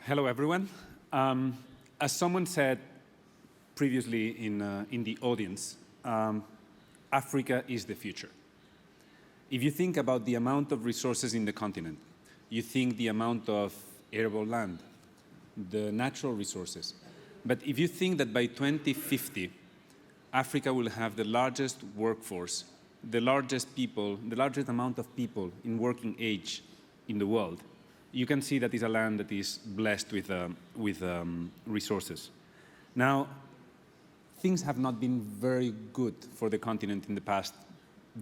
Hello, everyone. As someone said previously in the audience, Africa is the future. If you think about the amount of resources in the continent, you think the amount of arable land, the natural resources. But if you think that by 2050, Africa will have the largest workforce, the largest amount of people in working age in the world, you can see that it's a land that is blessed with resources. Now, things have not been very good for the continent in the past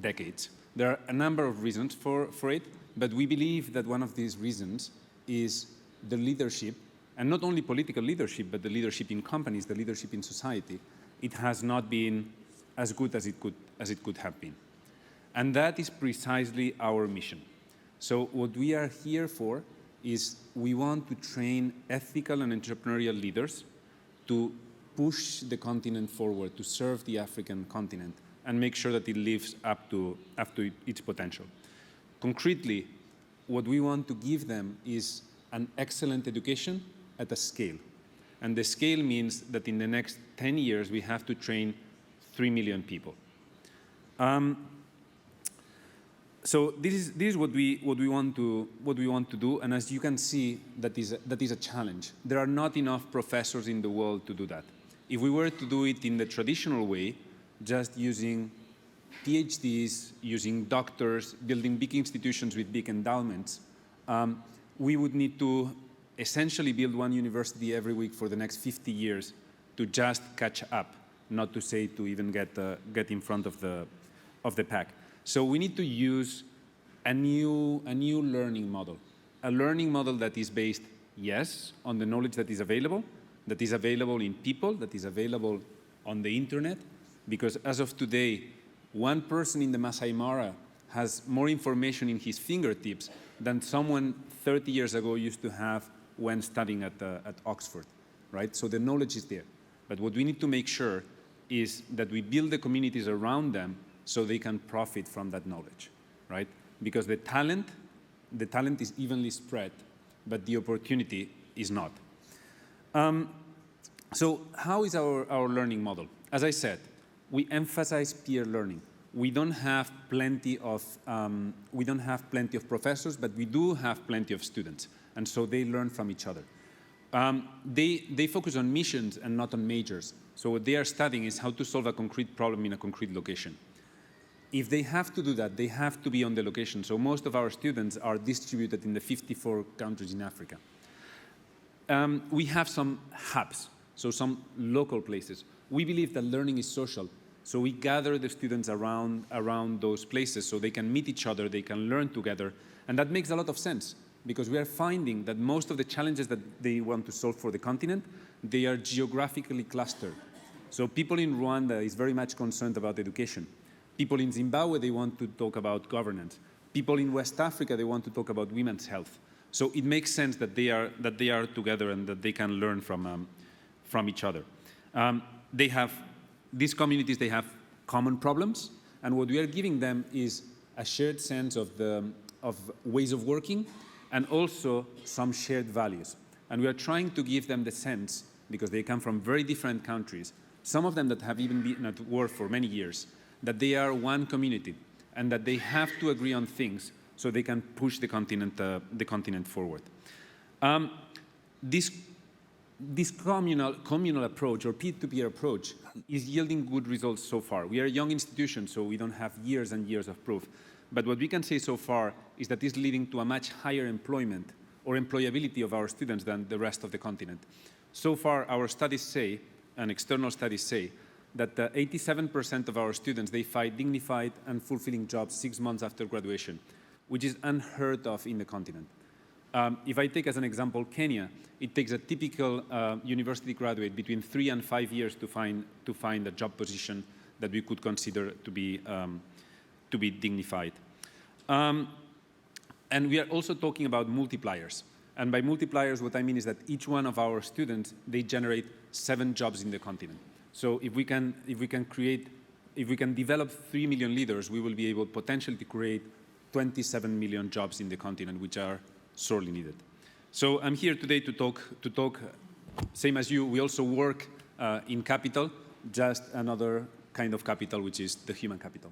decades. There are a number of reasons for it, but we believe that one of these reasons is the leadership, and not only political leadership, but the leadership in companies, the leadership in society. It has not been as good as it could have been. And that is precisely our mission. So what we are here for is we want to train ethical and entrepreneurial leaders to push the continent forward, to serve the African continent, and make sure that it lives up to its potential. Concretely, what we want to give them is an excellent education at a scale. And the scale means that in the next 10 years, we have to train 3 million people. So this is what we want to do, and as you can see, that is a challenge. There are not enough professors in the world to do that. If we were to do it in the traditional way, just using PhDs, using doctors, building big institutions with big endowments, we would need to essentially build one university every week for the next 50 years to just catch up, not to say to even get in front of the pack. So we need to use a new learning model, a learning model that is based, yes, on the knowledge that is available in people, that is available on the internet, because as of today, one person in the Masai Mara has more information in his fingertips than someone 30 years ago used to have when studying at Oxford, right? So the knowledge is there. But what we need to make sure is that we build the communities around them so they can profit from that knowledge, right? Because the talent is evenly spread, but the opportunity is not. So how is our learning model? As I said, we emphasize peer learning. We don't have plenty of professors, but we do have plenty of students, and so they learn from each other. They focus on missions and not on majors. So what they are studying is how to solve a concrete problem in a concrete location. If they have to do that, they have to be on the location. So most of our students are distributed in the 54 countries in Africa. We have some hubs, so some local places. We believe that learning is social. So we gather the students around those places so they can meet each other, they can learn together. And that makes a lot of sense because we are finding that most of the challenges that they want to solve for the continent, they are geographically clustered. So people in Rwanda is very much concerned about education. People in Zimbabwe, they want to talk about governance. People in West Africa, they want to talk about women's health. So it makes sense that they are together and that they can learn from each other. These communities, they have common problems, and what we are giving them is a shared sense of ways of working and also some shared values. And we are trying to give them the sense, because they come from very different countries, some of them that have even been at war for many years, that they are one community and that they have to agree on things so they can push the continent forward. This communal approach or peer-to-peer approach is yielding good results so far. We are a young institution, so we don't have years and years of proof. But what we can say so far is that it's leading to a much higher employment or employability of our students than the rest of the continent. So far, our studies say, and external studies say, that 87% of our students, they find dignified and fulfilling jobs 6 months after graduation, which is unheard of in the continent. If I take as an example Kenya, it takes a typical university graduate between 3 and 5 years to find a job position that we could consider to be dignified. And we are also talking about multipliers. And by multipliers, what I mean is that each one of our students, they generate 7 jobs in the continent. So if we can develop 3 million leaders, we will be able potentially to create 27 million jobs in the continent, which are sorely needed. So I'm here today to talk. Same as you, we also work in capital, just another kind of capital, which is the human capital.